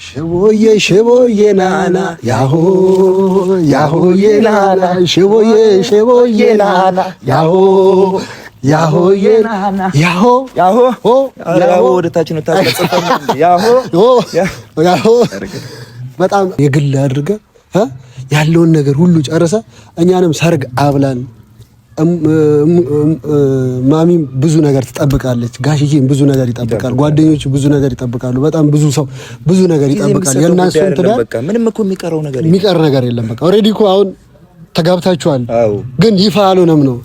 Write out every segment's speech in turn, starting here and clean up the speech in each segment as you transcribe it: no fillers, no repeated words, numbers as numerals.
ሽቦዬ ናና ያሆ ያሆዬ ናና ሽቦዬ ናና ያሆ ያሆዬ ናና ያሆ ያሆ ወደታችን ነው ታጽፈን ያሆ በጣም የግል አድርገ ያለውን ነገር ሁሉ ጨርሰ እኛንም ሰርግ አብላን። ማሚም ብዙ ነገር ትጠብቃለች፣ ጋሽዬም ብዙ ነገር ይጠብቃል፣ ጓደኞቹ ብዙ ነገር ይጠብቃሉ። በጣም ብዙ ሰው ብዙ ነገር ይጠብቃል። የእናንተን ትዳር በቃ ምንም እኮ የሚቀር ነገር የለም። በቃ ኦሬዲ እኮ አሁን ተጋብታችኋል፣ ግን ይፋ አልሆነም ነው።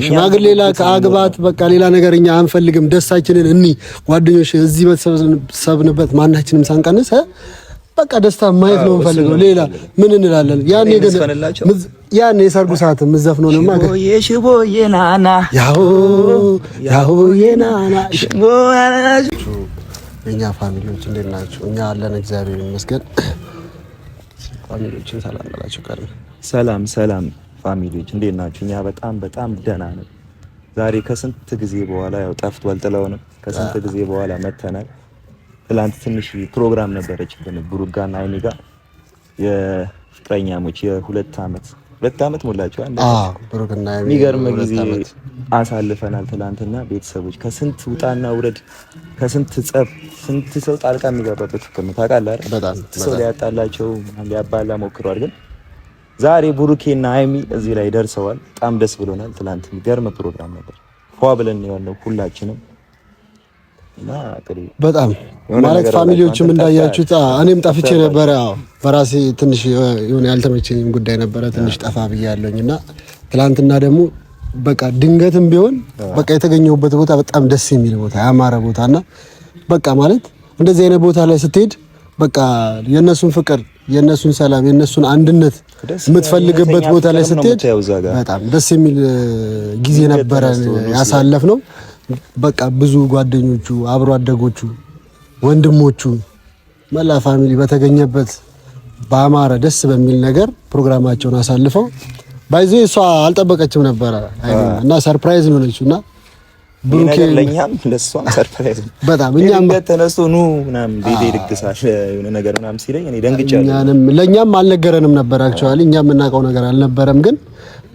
ሽማግሌ ላክ አግባት፣ በቃ ሌላ ነገር እኛ አንፈልግም። ደስታችንን እኒ ጓደኞች እዚህ በተሰብሰብንበት ማናችንም ሳንቀንስ በቃ ደስታ ማየት ነው እንፈልገው። ሌላ ምን እንላለን? ያኔ ግን ያኔ የሰርጉ ሰዓት ምዘፍነውንማ ሽቦዬ ናና ያሆዬ ናና እኛ ፋሚሊዎች እንዴት ናቸው? እኛ አለን እግዚአብሔር ይመስገን። ፋሚሊዎችን ሰላም አላችሁ? ሰላም ፋሚሊዎች እንዴት ናችሁ? እኛ በጣም ደህና ነን። ዛሬ ከስንት ጊዜ በኋላ ያው ጠፍቷል ጥለውንም ከስንት ጊዜ በኋላ መተናል። ትላንት ትንሽ ፕሮግራም ነበረችብን ብሩክ ጋርና አይኒ ጋር የፍቅረኛሞች የሁለት ዓመት ሞላቸው። ብሩክና አይኒ የሚገርም ጊዜ አሳልፈናል። ትላንትና ቤተሰቦች ከስንት ውጣና ውረድ ከስንት ጸብ ስንት ሰው ጣልቃ የሚገባበት ፍቅር ነው ታውቃለህ አይደል? በጣም ሰው ሊያጣላቸው ሊያባላ ሞክሯል። ግን ዛሬ ብሩኬና አይሚ እዚህ ላይ ደርሰዋል። በጣም ደስ ብሎናል። ትላንት የሚገርም ፕሮግራም ነበር። ፏ ብለን ነው ሁላችንም በጣም ማለት ፋሚሊዎችም እንዳያችሁት እኔም ጠፍቼ ነበረ። በራሴ ትንሽ የሆነ ያልተመቸኝም ጉዳይ ነበረ፣ ትንሽ ጠፋ ብያለሁኝና ትላንትና ደግሞ በቃ ድንገትም ቢሆን በቃ የተገኘሁበት ቦታ በጣም ደስ የሚል ቦታ ያማረ ቦታና በቃ ማለት እንደዚህ አይነት ቦታ ላይ ስትሄድ በቃ የነሱን ፍቅር የነሱን ሰላም የነሱን አንድነት የምትፈልግበት ቦታ ላይ ስትሄድ በጣም ደስ የሚል ጊዜ ነበረ ያሳለፍነው። በቃ ብዙ ጓደኞቹ አብሮ አደጎቹ ወንድሞቹ መላ ፋሚሊ በተገኘበት በአማረ ደስ በሚል ነገር ፕሮግራማቸውን አሳልፈው ባይዞ እሷ አልጠበቀችም ነበረ እና ሰርፕራይዝ ነው ነችና ብሩኬ ለኛም ለሷም ሰርፕራይዝ በጣም እኛም ተነስቶ ኑ ምናምን ቤቴ ድግሳል የሆነ ነገር ምናምን ሲለኝ እኔ ደንግጫለሁ። ለኛም አልነገረንም ነበር። አክቹአሊ እኛም የምናውቀው ነገር አልነበረም። ግን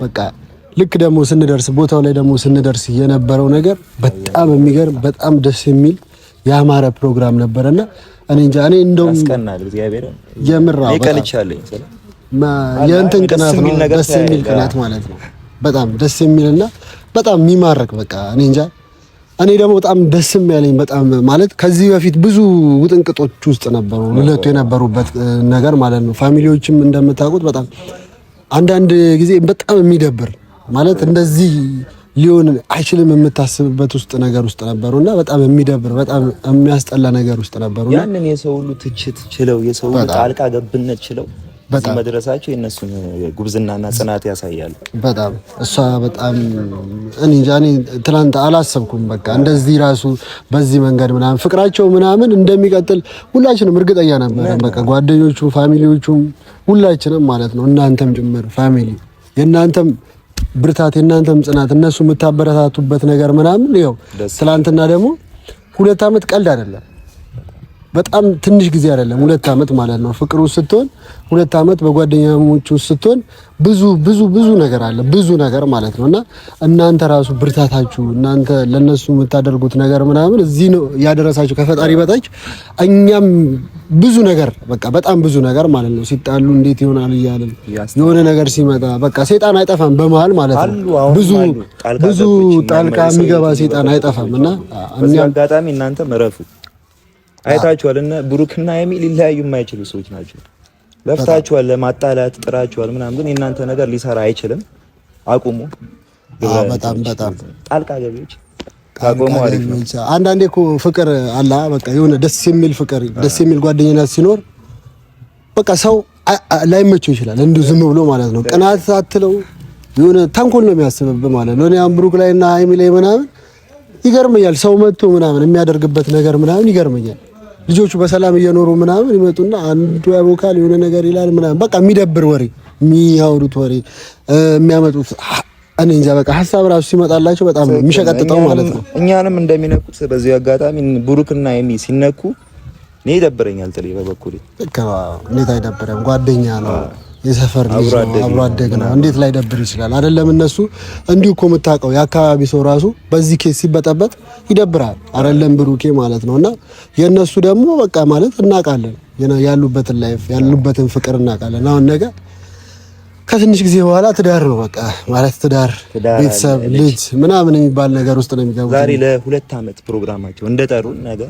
በቃ ልክ ደግሞ ስንደርስ ቦታው ላይ ደግሞ ስንደርስ የነበረው ነገር በጣም የሚገርም በጣም ደስ የሚል ያማረ ፕሮግራም ነበርና እኔ እንጃ እኔ እንደውም አስቀናል እግዚአብሔር የምራው ይቀልቻለኝ የእንትን ቅናት ነው ደስ የሚል ቅናት ማለት ነው። በጣም ደስ የሚልና በጣም የሚማርክ በቃ እኔ እንጃ እኔ ደግሞ በጣም ደስ የሚያለኝ በጣም ማለት ከዚህ በፊት ብዙ ውጥንቅጦች ውስጥ ነበሩ ሁለቱ የነበሩበት ነገር ማለት ነው። ፋሚሊዎችም እንደምታውቁት በጣም አንዳንድ ጊዜ በጣም የሚደብር ማለት እንደዚህ ሊሆን አይችልም የምታስብበት ውስጥ ነገር ውስጥ ነበሩና በጣም የሚደብር በጣም የሚያስጠላ ነገር ውስጥ ነበሩና ያንን የሰው ሁሉ ትችት ችለው የሰው ሁሉ ጣልቃ ገብነት ችለው በጣም መድረሳቸው የነሱን ጉብዝናና ጽናት ያሳያል። በጣም እሷ በጣም እኔ እንጃ እኔ ትናንት አላሰብኩም። በቃ እንደዚህ ራሱ በዚህ መንገድ ምናምን ፍቅራቸው ምናምን እንደሚቀጥል ሁላችንም እርግጠኛ ነበርን። በቃ ጓደኞቹ ፋሚሊዎቹም ሁላችንም ማለት ነው እናንተም ጭምር ፋሚሊ የእናንተም ብርታት የእናንተም ጽናት እነሱ የምታበረታቱበት ነገር ምናምን ይኸው ትላንትና ደግሞ 2 ዓመት ቀልድ አይደለም። በጣም ትንሽ ጊዜ አይደለም 2 ዓመት ማለት ነው። ፍቅሩ ስትሆን 2 ዓመት በጓደኛሞቹ ስትሆን ብዙ ነገር አለ ብዙ ነገር ማለት ነውና እናንተ ራሱ ብርታታችሁ እናንተ ለነሱ የምታደርጉት ነገር ምናምን እዚህ ነው ያደረሳችሁ ከፈጣሪ በታች እኛም ብዙ ነገር በቃ በጣም ብዙ ነገር ማለት ነው። ሲጣሉ እንዴት ይሆናል እያልን የሆነ ነገር ሲመጣ በቃ ሰይጣን አይጠፋም በመሃል ማለት ነው። ብዙ ጣልቃ የሚገባ ሰይጣን አይጠፋምና እኛ አጋጣሚ እናንተ መረፉ አይታችኋል። እና ብሩክና አይሚ ሊለያዩ የማይችሉ ሰዎች ናቸው። ለፍታችኋል፣ ለማጣላት ጥራችኋል ምናምን፣ ግን የእናንተ ነገር ሊሰራ አይችልም። አቁሙ። በጣም ጣልቃ ገቢዎች አቁሙ። አሪፍ ነው። አንዳንዴ እኮ ፍቅር አላ በቃ የሆነ ደስ የሚል ፍቅር ደስ የሚል ጓደኝነት ሲኖር በቃ ሰው ላይመቸው ይችላል እንዲሁ ዝም ብሎ ማለት ነው። ቅናት አትለው የሆነ ተንኮል ነው የሚያስብብህ ማለት ነው። እኔ ብሩክ ላይና አይሚ ላይ ምናምን ይገርመኛል። ሰው መጥቶ ምናምን የሚያደርግበት ነገር ምናምን ይገርመኛል። ልጆቹ በሰላም እየኖሩ ምናምን ይመጡና አንዱ ያቦካል የሆነ ነገር ይላል ምናምን በቃ የሚደብር ወሬ የሚያወሩት ወሬ የሚያመጡት እኔ እንጃ በቃ ሐሳብ ራሱ ሲመጣላቸው በጣም የሚሸቀጥጠው ማለት ነው። እኛንም እንደሚነኩት በዚህ አጋጣሚ ብሩክና አይሚ ሲነኩ እኔ ይደብረኛል ጥሌ በበኩሌ። እንዴት አይደብረም? ጓደኛ ነው፣ የሰፈር ልጅ ነው፣ አብሮ አደግ ነው። እንዴት ላይ ደብር ይችላል? አይደለም እነሱ እንዲሁ እኮ የምታውቀው የአካባቢ ሰው ራሱ በዚህ ኬስ ሲበጠበጥ ይደብራል። አይደለም ብሩኬ ማለት ነውና የነሱ ደግሞ በቃ ማለት እናውቃለን፣ ያሉበትን ላይፍ ያሉበትን ፍቅር እናውቃለን። አሁን ነገ ከትንሽ ጊዜ በኋላ ትዳር ነው በቃ ማለት ትዳር፣ ቤተሰብ፣ ልጅ ምናምን የሚባል ነገር ውስጥ ነው የሚገቡት። ዛሬ ለ2 ዓመት ፕሮግራማቸው እንደጠሩን ነገ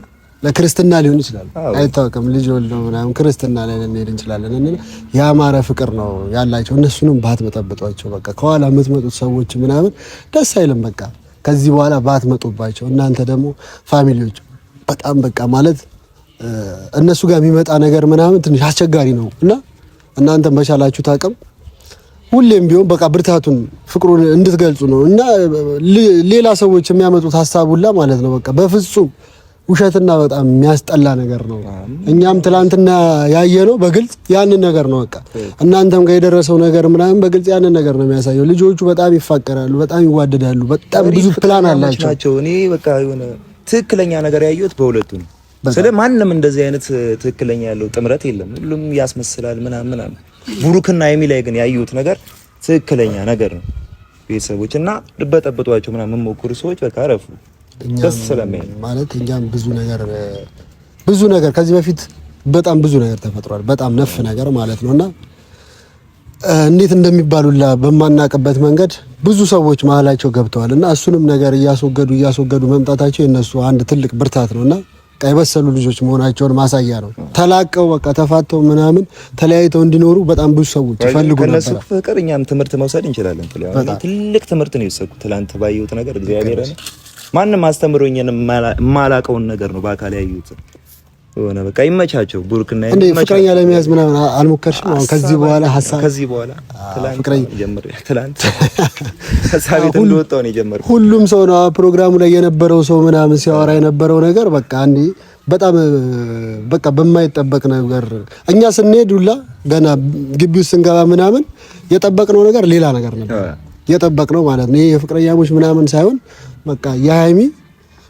ለክርስትና ሊሆን ይችላል፣ አይታወቅም። ልጅ ወልደው ምናምን ክርስትና ላይ ልንሄድ እንችላለን እና ያማረ ፍቅር ነው ያላቸው። እነሱንም ባትመጠብጧቸው በቃ ከኋላ የምትመጡት ሰዎች ምናምን ደስ አይልም። በቃ ከዚህ በኋላ ባትመጡባቸው። እናንተ ደግሞ ፋሚሊዎች በጣም በቃ ማለት እነሱ ጋር የሚመጣ ነገር ምናምን ትንሽ አስቸጋሪ ነው እና እናንተም በቻላችሁት አቅም ሁሌም ቢሆን በቃ ብርታቱን ፍቅሩን እንድትገልጹ ነው እና ሌላ ሰዎች የሚያመጡት ሀሳብ ሁላ ማለት ነው በቃ በፍጹም ውሸትና በጣም የሚያስጠላ ነገር ነው። እኛም ትላንትና ያየነው በግልጽ ያንን ነገር ነው። በቃ እናንተም ጋር የደረሰው ነገር ምናምን በግልጽ ያንን ነገር ነው የሚያሳየው። ልጆቹ በጣም ይፋቀራሉ፣ በጣም ይዋደዳሉ፣ በጣም ብዙ ፕላን አላቸው። እኔ በቃ የሆነ ትክክለኛ ነገር ያየሁት በሁለቱ ነው። ማንም እንደዚህ አይነት ትክክለኛ ያለው ጥምረት የለም። ሁሉም ያስመስላል ምናምን ምናምን። ብሩክና ሀይሚ ላይ ግን ያየሁት ነገር ትክክለኛ ነገር ነው። ቤተሰቦች እና ልበጠብጧቸው ምናምን የምሞክሩ ሰዎች በቃ አረፉ። ደስ ስለሚል ማለት እኛም ብዙ ነገር ከዚህ በፊት በጣም ብዙ ነገር ተፈጥሯል። በጣም ነፍ ነገር ማለት ነውና እንዴት እንደሚባሉላ በማናቀበት መንገድ ብዙ ሰዎች መሀላቸው ገብተዋል እና እሱንም ነገር እያስወገዱ መምጣታቸው የነሱ አንድ ትልቅ ብርታት ነውና የበሰሉ ልጆች መሆናቸውን ማሳያ ነው። ተላቀው በቃ ተፋተው ምናምን ተለያይተው እንዲኖሩ በጣም ብዙ ሰዎች ይፈልጉ ነበር። ከነሱ ፍቅር እኛም ትምህርት መውሰድ እንችላለን። ትልቅ ትምህርት ነው የወሰድኩት ትላንት ባየሁት ነገር። እግዚአብሔር ማንም አስተምሮኝ የማላቀውን ነገር ነው በአካል ያየሁት። የሆነ በቃ ይመቻቸው። ብሩክና እንዴ ፍቅረኛ ለመያዝ ምናምን አልሞከርሽም? አሁን ከዚህ በኋላ ፍቅረኛ ጀምር ትላንት ሀሳቤት እንደወጣው ነው የጀመረው። ሁሉም ሰው ነው ፕሮግራሙ ላይ የነበረው ሰው ምናምን ሲያወራ የነበረው ነገር በቃ አንዴ በጣም በቃ በማይጠበቅ ነገር እኛ ስንሄድ ሁላ ገና ግቢው ስንገባ ምናምን የጠበቅነው ነገር ሌላ ነገር ነበር የጠበቅነው ማለት ነው። ይሄ የፍቅረኛሞች ምናምን ሳይሆን በቃ የሀይሚ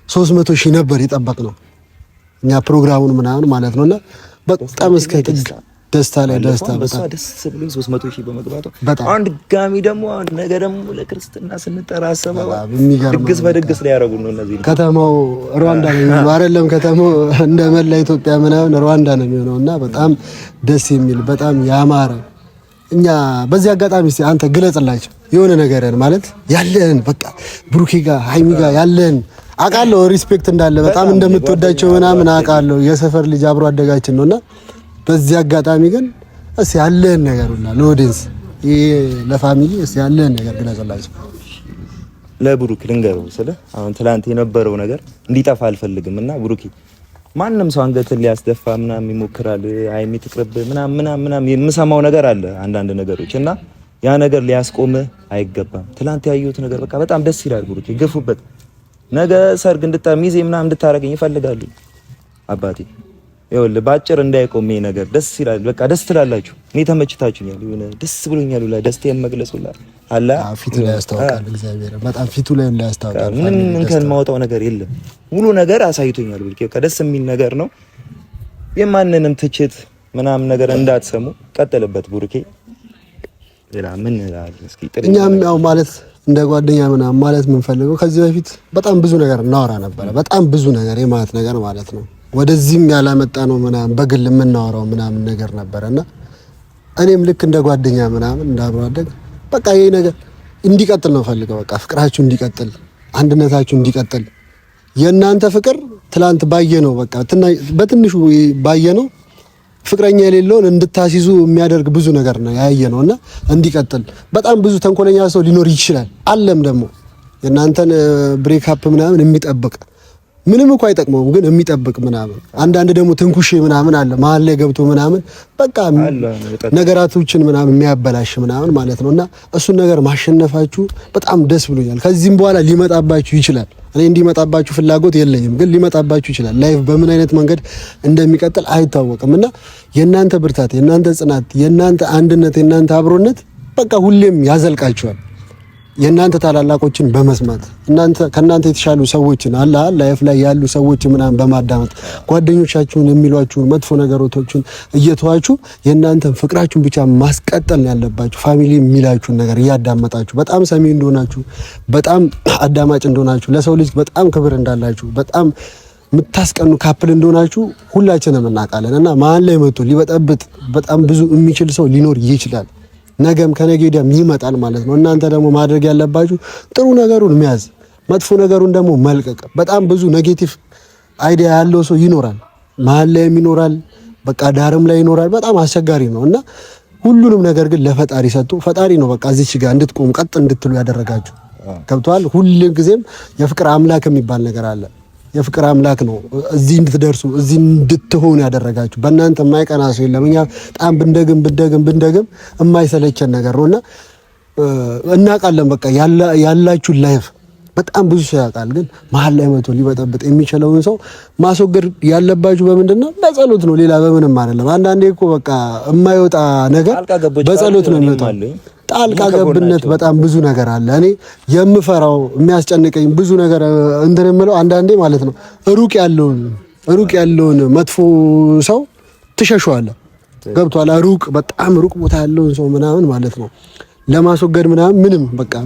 300,000 ነበር የጠበቅነው እኛ ፕሮግራሙን ምናምን ማለት ነውና በጣም እስከ ጥግ ደስታ ላይ ደስታ በጣም ደስ ብሎኝ 300,000 በመግባቱ አንድ ጋሚ ደግሞ ነገ ደግሞ ለክርስትና ስንጠራ አሰባው ድግስ በድግስ ላይ ያረጉ ነው። እነዚህ ከተማው ሩዋንዳ ነው የሚሆነው አይደለም? ከተማው እንደ መላ ኢትዮጵያ ምናምን ሩዋንዳ ነው የሚሆነውና በጣም ደስ የሚል በጣም ያማረ እኛ በዚህ አጋጣሚ እስቲ አንተ ግለጽላቸው የሆነ ነገርን ማለት ያለን በቃ ብሩኬ ጋር ሀይሚ ጋር ያለን አውቃለሁ ሪስፔክት እንዳለ በጣም እንደምትወዳቸው ምናምን አውቃለሁ። የሰፈር ልጅ አብሮ አደጋችን ነውና በዚህ አጋጣሚ ግን እስቲ ያለን ነገር ሁላ ለኦዲየንስ ለፋሚሊ እስቲ ያለን ነገር ግለጽላቸው። ለብሩክ ልንገረው አሁን ትላንት የነበረው ነገር እንዲጠፋ አልፈልግም እና ብሩኬ ማንም ሰው አንገትን ሊያስደፋ ምናምን ይሞክራል። ሀይሚ ትቅርብ ምናምን የምሰማው ነገር አለ አንዳንድ ነገሮች እና ያ ነገር ሊያስቆምህ አይገባም። ትላንት ያየሁት ነገር በቃ በጣም ደስ ይላል። ብሩኬ ግፉበት። ነገ ሰርግ ሚዜ ምናምን እንድታረገኝ ይፈልጋሉ። አባቴ ይኸውልህ ባጭር እንዳይቆም ይሄ ነገር ደስ ይላል። በቃ ደስ ትላላችሁ። እኔ ተመችታችሁኛል። የሆነ ደስ ብሎኛል። ሁላ ደስታዬን መግለጽ ሁላ አላ ፊቱ ላይ ያስታውቃል። እግዚአብሔር በጣም ፊቱ ላይ ያስታውቃል። ምንም እንከን ማውጣው ነገር የለም። ሙሉ ነገር አሳይቶኛል። ብሩኬ በቃ ደስ የሚል ነገር ነው። የማንንም ትችት ምናምን ነገር እንዳትሰሙ። ቀጥልበት ብሩኬ። ሌላ ምን እስኪ እኛም ያው ማለት እንደ ጓደኛ ምናምን ማለት የምንፈልገው ከዚህ በፊት በጣም ብዙ ነገር እናወራ ነበረ። በጣም ብዙ ነገር የማለት ነገር ማለት ነው። ወደዚህም ያላመጣ ነው ምናምን በግል የምናወራው ምናምን ነገር ነበረና እኔም ልክ እንደ ጓደኛ ምናምን እንዳብሮ አደግ በቃ ይሄ ነገር እንዲቀጥል ነው ፈልገው። በቃ ፍቅራችሁ እንዲቀጥል፣ አንድነታችሁ እንዲቀጥል። የእናንተ ፍቅር ትላንት ባየነው በቃ በትንሹ ባየነው ፍቅረኛ የሌለውን እንድታሲዙ የሚያደርግ ብዙ ነገር ነው ያየነውና እንዲቀጥል። በጣም ብዙ ተንኮለኛ ሰው ሊኖር ይችላል አለም ደግሞ የእናንተን ብሬክ አፕ ምናምን የሚጠብቅ ምንም እኮ አይጠቅመውም ግን የሚጠብቅ ምናምን። አንዳንድ ደግሞ ትንኩሽ ምናምን አለ መሀል ላይ ገብቶ ምናምን በቃ ነገራቶችን ምናምን የሚያበላሽ ምናምን ማለት ነውና እሱን ነገር ማሸነፋችሁ በጣም ደስ ብሎኛል። ከዚህም በኋላ ሊመጣባችሁ ይችላል። እኔ እንዲመጣባችሁ ፍላጎት የለኝም ግን ሊመጣባችሁ ይችላል። ላይፍ በምን አይነት መንገድ እንደሚቀጥል አይታወቅምና የእናንተ ብርታት፣ የእናንተ ጽናት፣ የእናንተ አንድነት፣ የእናንተ አብሮነት በቃ ሁሌም ያዘልቃችኋል። የእናንተ ታላላቆችን በመስማት ከእናንተ የተሻሉ ሰዎችን ላይፍ ላይ ያሉ ሰዎች ምናምን በማዳመጥ ጓደኞቻችሁን የሚሏችሁን መጥፎ ነገሮችን እየተዋችሁ የእናንተን ፍቅራችሁን ብቻ ማስቀጠል ያለባችሁ። ፋሚሊ የሚላችሁን ነገር እያዳመጣችሁ በጣም ሰሚ እንደሆናችሁ፣ በጣም አዳማጭ እንደሆናችሁ፣ ለሰው ልጅ በጣም ክብር እንዳላችሁ፣ በጣም የምታስቀኑ ካፕል እንደሆናችሁ ሁላችንም እናውቃለን። እና መሀል ላይ መጥቶ ሊበጠብጥ በጣም ብዙ የሚችል ሰው ሊኖር ይችላል። ነገም ከነገ ወዲያም ይመጣል ማለት ነው። እናንተ ደግሞ ማድረግ ያለባችሁ ጥሩ ነገሩን መያዝ፣ መጥፎ ነገሩን ደግሞ መልቀቅ። በጣም ብዙ ኔጌቲቭ አይዲያ ያለው ሰው ይኖራል፣ መሀል ላይም ይኖራል፣ በቃ ዳርም ላይ ይኖራል። በጣም አስቸጋሪ ነው እና ሁሉንም ነገር ግን ለፈጣሪ ሰጡ። ፈጣሪ ነው በቃ እዚች ጋር እንድትቆሙ ቀጥ እንድትሉ ያደረጋችሁ። ገብቷል። ሁሉም ጊዜም የፍቅር አምላክ የሚባል ነገር አለ። የፍቅር አምላክ ነው እዚህ እንድትደርሱ እዚህ እንድትሆኑ ያደረጋችሁ። በእናንተ የማይቀና ሰው የለም። እኛ በጣም ብንደግም የማይሰለቸን ነገር ነውና እናውቃለን። በቃ ያላችሁ ላይፍ በጣም ብዙ ሰው ያውቃል። ግን መሀል ላይ መቶ ሊበጠብጥ የሚችለውን ሰው ማስወገድ ያለባችሁ በምንድን ነው? በጸሎት ነው። ሌላ በምንም አይደለም። አንዳንዴ እኮ በቃ የማይወጣ ነገር በጸሎት ነው የሚወጣው። ጣልቃ ገብነት በጣም ብዙ ነገር አለ። እኔ የምፈራው የሚያስጨንቀኝ ብዙ ነገር እንትን የምለው አንዳንዴ ማለት ነው ሩቅ ያለውን መጥፎ ሰው ትሸሸዋለህ። ገብቶሃል? በጣም ሩቅ ቦታ ያለውን ሰው ምናምን ማለት ነው ለማስወገድ ምናምን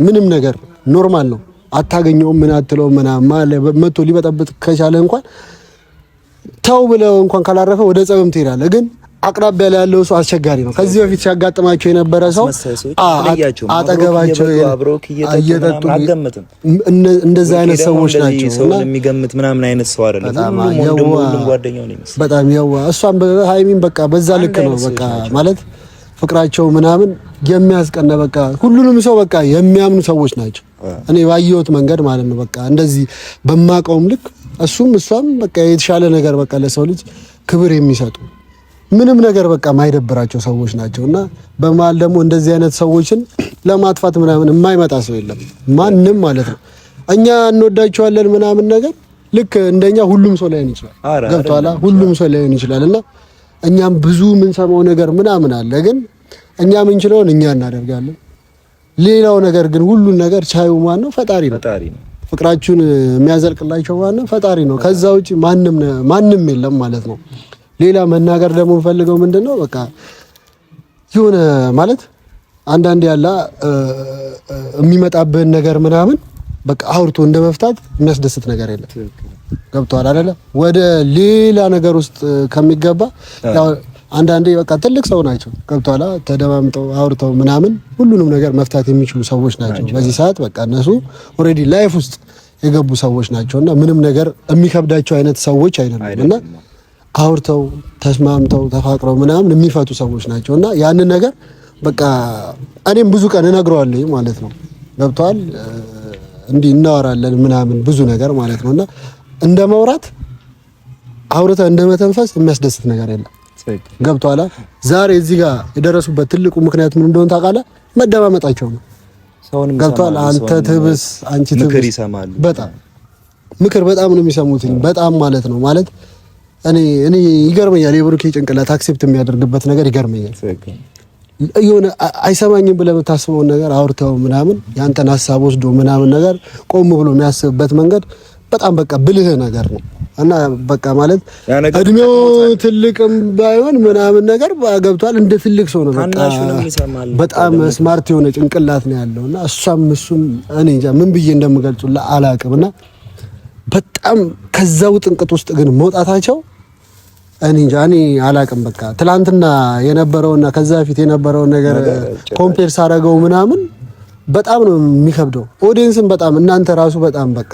ምንም ነገር ኖርማል ነው። አታገኘውም ምን አትለው ምናምን ማለት መጥቶ ሊበጠብጥ ከቻለ እንኳን ተው ብለው እንኳን ካላረፈ ወደ ጸብም ትሄዳለህ። ግን አቅራቢያ ላይ ያለው ሰው አስቸጋሪ ነው። ከዚህ በፊት ሲያጋጥማቸው የነበረ ሰው አጠገባቸው እየጠጡ እንደዛ አይነት ሰዎች ናቸው። ሰው የሚገምት ምናምን አይነት ሰው አይደለም። ሁሉም ጓደኛው ነው። በጣም እሷም ሃይሚን በቃ በዛ ልክ ነው በቃ ማለት ፍቅራቸው ምናምን የሚያስቀና በቃ ሁሉንም ሰው በቃ የሚያምኑ ሰዎች ናቸው። እኔ ባየሁት መንገድ ማለት ነው በቃ እንደዚህ በማቀውም ልክ እሷም በቃ የተሻለ ነገር በቃ ለሰው ልጅ ክብር የሚሰጡ ምንም ነገር በቃ ማይደብራቸው ሰዎች ናቸውና በመሃል ደግሞ እንደዚህ አይነት ሰዎችን ለማጥፋት ምናምን የማይመጣ ሰው የለም ማንም ማለት ነው። እኛ እንወዳቸዋለን ምናምን ነገር ልክ እንደኛ ሁሉም ሰው ላይሆን ይችላል። ገብቶሃል? ሁሉም ሰው ላይሆን ይችላልና እኛም ብዙ የምንሰማው ነገር ምናምን አለ። ግን እኛ የምንችለውን እኛ እናደርጋለን። ሌላው ነገር ግን ሁሉን ነገር ቻዩ ማን ነው? ፈጣሪ ነው። ፍቅራችሁን የሚያዘልቅላቸው ማን ነው? ፈጣሪ ነው። ከዛ ውጪ ማንም የለም ማለት ነው። ሌላ መናገር ደግሞ የምፈልገው ምንድነው በቃ የሆነ ማለት አንዳንዴ ያለ የሚመጣብህን ነገር ምናምን በቃ አውርቶ እንደመፍታት የሚያስደስት ነገር የለም። ገብቷል አይደለ? ወደ ሌላ ነገር ውስጥ ከሚገባ ያው አንዳንዴ በቃ ትልቅ ሰው ናቸው። ገብቷል? ተደማምጠው አውርተው ምናምን ሁሉንም ነገር መፍታት የሚችሉ ሰዎች ናቸው። በዚህ ሰዓት በቃ እነሱ ኦልሬዲ ላይፍ ውስጥ የገቡ ሰዎች ናቸውና ምንም ነገር የሚከብዳቸው አይነት ሰዎች አይደሉምና አውርተው ተስማምተው ተፋቅረው ምናምን የሚፈቱ ሰዎች ናቸውና ያንን ነገር በቃ እኔም ብዙ ቀን እነግረዋለሁ ማለት ነው። ገብቷል? እንዲህ እናወራለን ምናምን ብዙ ነገር ማለት ነውና እንደ ማውራት አውርተህ እንደ መተንፈስ የሚያስደስት ነገር የለም። ገብቷል? ዛሬ እዚህ ጋር የደረሱበት ትልቁ ምክንያት ምን እንደሆነ ታውቃለህ? መደማመጣቸው ነው። ገብቷል? አንተ ትብስ አንቺ ትብስ ምክር ይሰማሉ። በጣም ምክር በጣም ነው የሚሰሙት በጣም ማለት ነው። ማለት እኔ ይገርመኛል። የብሩኬ ጭንቅላት አክሴፕት የሚያደርግበት ነገር ይገርመኛል። የሆነ አይሰማኝም ብለህ የምታስበውን ነገር አውርተው ምናምን ያንተን ሀሳብ ወስዶ ምናምን ነገር ቆም ብሎ የሚያስብበት መንገድ በጣም በቃ ብልህ ነገር ነው እና በቃ ማለት እድሜው ትልቅም ባይሆን ምናምን ነገር ገብቷል። እንደ ትልቅ ሰው ነው በቃ በጣም ስማርት የሆነ ጭንቅላት ነው ያለውና እሱም እኔ እንጃ ምን ብዬ እንደምገልጹልህ አላውቅምና በጣም ከዛው ጥንቅጥ ውስጥ ግን መውጣታቸው እኔ እንጃ እኔ አላውቅም። በቃ ትላንትና የነበረውና ከዛ በፊት የነበረውን ነገር ኮምፔር ሳደርገው ምናምን በጣም ነው የሚከብደው። ኦዲየንስን በጣም እናንተ ራሱ በጣም በቃ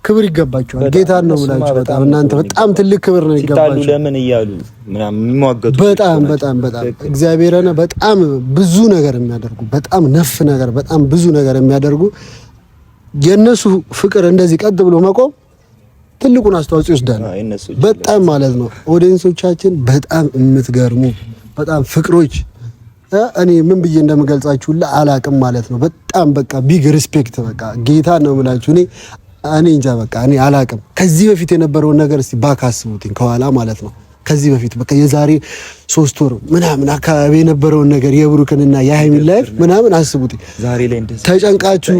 ክብር ይገባቸዋል። ጌታን ነው ብላችሁ በጣም እናንተ በጣም ትልቅ ክብር ነው ይገባችሁ። ለምን እያሉ ምናምን የሚሟገቱ በጣም እግዚአብሔርን በጣም ብዙ ነገር የሚያደርጉ በጣም ነፍ ነገር በጣም ብዙ ነገር የሚያደርጉ የነሱ ፍቅር እንደዚህ ቀጥ ብሎ መቆም ትልቁን አስተዋጽኦ ይወስዳል። በጣም ማለት ነው። ኦዲየንሶቻችን በጣም የምትገርሙ በጣም ፍቅሮች እኔ ምን ብዬ እንደምገልጻችሁ አላቅም ማለት ነው። በጣም በቃ ቢግ ሪስፔክት በቃ ጌታ ነው የምላችሁ። እኔ እንጃ በቃ እኔ አላቅም። ከዚህ በፊት የነበረውን ነገር እስቲ ባክ አስቡትኝ ከኋላ ማለት ነው። ከዚህ በፊት በቃ የዛሬ 3 ወር ምናምን አካባቢ የነበረውን ነገር የብሩክንና የሃይሚን ላይፍ ምናምን አስቡት። ዛሬ ላይ እንደዚህ ተጨንቃችሁ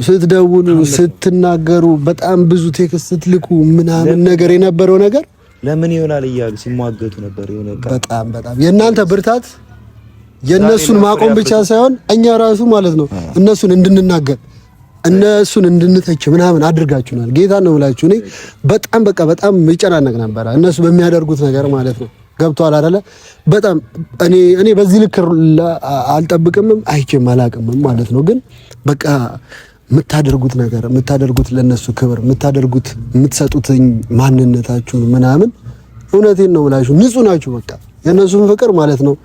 ስትደውሉ ስትናገሩ በጣም ብዙ ቴክስት ስትልኩ ምናምን ነገር የነበረው ነገር ለምን ይሆናል እያሉ ሲሟገቱ ነበር። በጣም የእናንተ ብርታት የእነሱን ማቆም ብቻ ሳይሆን እኛ ራሱ ማለት ነው እነሱን እንድንናገር እነሱን እንድንተች ምናምን አድርጋችሁናል። ጌታ ነው ብላችሁ እኔ በጣም ይጨናነቅ ነበር እነሱ በሚያደርጉት ነገር ማለት ነው። ገብቷል አይደለ? በጣም እኔ በዚህ ልክ አልጠብቅምም አይቼም አላቅምም ማለት ነው። ግን በቃ የምታደርጉት ነገር የምታደርጉት ለነሱ ክብር የምትሰጡት ማንነታችሁ ምናምን እውነቴን ነው ብላችሁ ንጹህ ናችሁ። በቃ የነሱን ፍቅር ማለት ነው።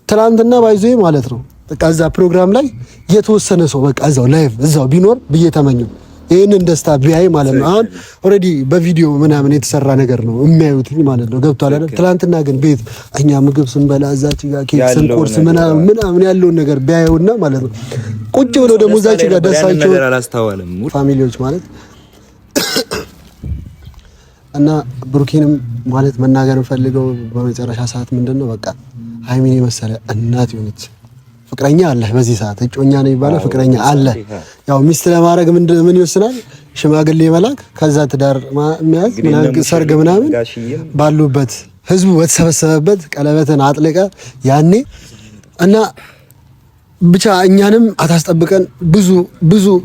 ትናንትና ባይዞይ ማለት ነው በቃ እዛ ፕሮግራም ላይ የተወሰነ ሰው በቃ እዛው ላይቭ እዛው ቢኖር ብዬ ተመኘው ይሄንን ደስታ ቢያይ ማለት ነው። አሁን ኦሬዲ በቪዲዮ ምናምን የተሰራ ነገር ነው የሚያዩት ማለት ነው። ገብቷል አይደል? ትናንትና ግን ቤት እኛ ምግብ ስንበላ እዛች ጋር ኬክ ስንቆርስ ምናምን ያለውን ነገር ቢያዩና ማለት ነው ቁጭ ብለው ደግሞ እዛች ጋር ደስታቸው ፋሚሊዎች ማለት እና ብሩኬንም ማለት መናገር ፈልገው በመጨረሻ ሰዓት ምንድነው በቃ ሃይሚን የመሰለ እናት ይሁንት ፍቅረኛ አለ። በዚህ ሰዓት እጮኛ ነው ይባላል፣ ፍቅረኛ አለ። ያው ሚስት ለማድረግ ምን ይወስናል? ሽማግሌ መላክ፣ ከዛ ትዳር መያዝ፣ ሰርግ ምናምን ባሉበት ህዝቡ በተሰበሰበበት ቀለበትን አጥልቀ ያኔ እና ብቻ እኛንም አታስጠብቀን።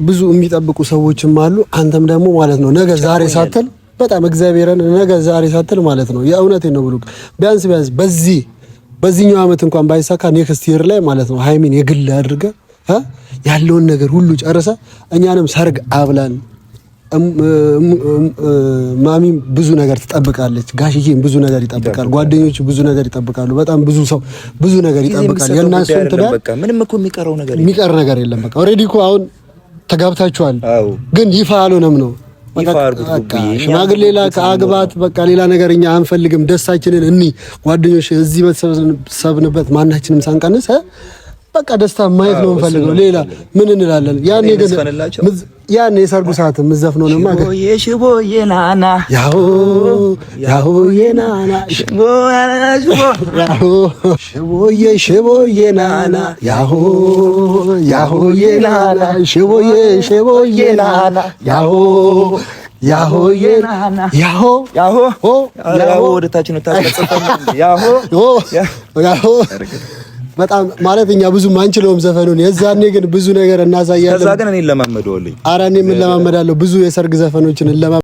ብዙ የሚጠብቁ ሰዎችም አሉ። አንተም ደግሞ ማለት ነው ነገ ዛሬ ሳትል በጣም እግዚአብሔርን ነገ ዛሬ ሳትል ማለት ነው የእውነቴን ነው ብሩክ ቢያንስ በዚህኛው አመት እንኳን ባይሳካ ኔክስት ይር ላይ ማለት ነው ሃይሚን የግል አድርገ ያለውን ነገር ሁሉ ጨርሰ እኛንም ሰርግ አብላን። ማሚም ብዙ ነገር ትጠብቃለች፣ ጋሽዬም ብዙ ነገር ይጠብቃል፣ ጓደኞች ብዙ ነገር ይጠብቃሉ። በጣም ብዙ ሰው ብዙ ነገር ይጠብቃል። የእናንተን ትዳር በቃ ምንም እኮ የሚቀር ነገር የለም። በቃ ኦሬዲ እኮ አሁን ተጋብታችኋል፣ ግን ይፋ አልሆነም ነው ሽማግሌ ላክ አግባት። በቃ ሌላ ነገር እኛ አንፈልግም። ደስታችንን ጓደኞች እዚህ በተሰብሰብንበት ማናችንም ሳንቀንስ በቃ ደስታ ማየት ነው የምንፈልገው። ሌላ ምን እንላለን? ያኔ የሰርጉ ሰዓት የምዘፍነው ነው ማለት ሽቦዬ ናና ያሆዬ ናና ሽቦዬ ናና ያሆዬ ናና ሽቦዬ ናና ያሆዬ ያሆ ወደታችን ነው ያሆ በጣም ማለት እኛ ብዙ ማንችለውም ዘፈኑን የዛኔ ግን ብዙ ነገር እናሳያለን። ከዛ ግን እኔ ለማመደውልኝ ምን ለማመዳለው ብዙ የሰርግ ዘፈኖችን